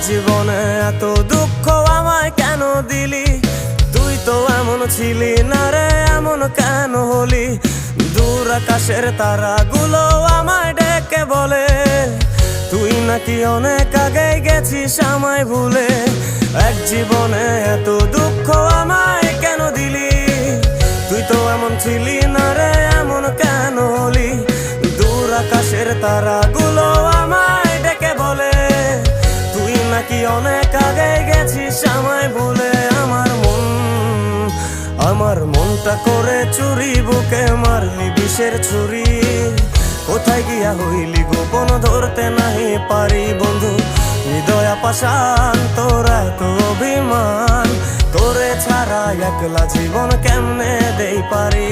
জীবনে এত দুঃখ আমায় কেন দিলি? তুই তো এমন ছিলি না রে, এমন কেন হলি? দূর আকাশের তারাগুলো আমায় ডেকে বলে তুই নাকি অনেক আগে গেছিস আমায় ভুলে। এক জীবনে এত দুঃখ আমায় কেন দিলি? তুই তো এমন ছিলি না রে, এমন কেন হলি? দূর আকাশের তারাগুলো আমায় ডেকে বলে তুই নাকি অনেক আগে গেছিস আমায় ভুলে। আমার মনটা করে চুরি, বুকে মারলি বিষের ছুরি। কোথায় গিয়া হইলি গোপন ধরতে নাহি পারি বন্ধু। হৃদয় পাষাণ তোর এত অভিমান, তোরে ছাড়া একলা জীবন কেমনে দেই পারি?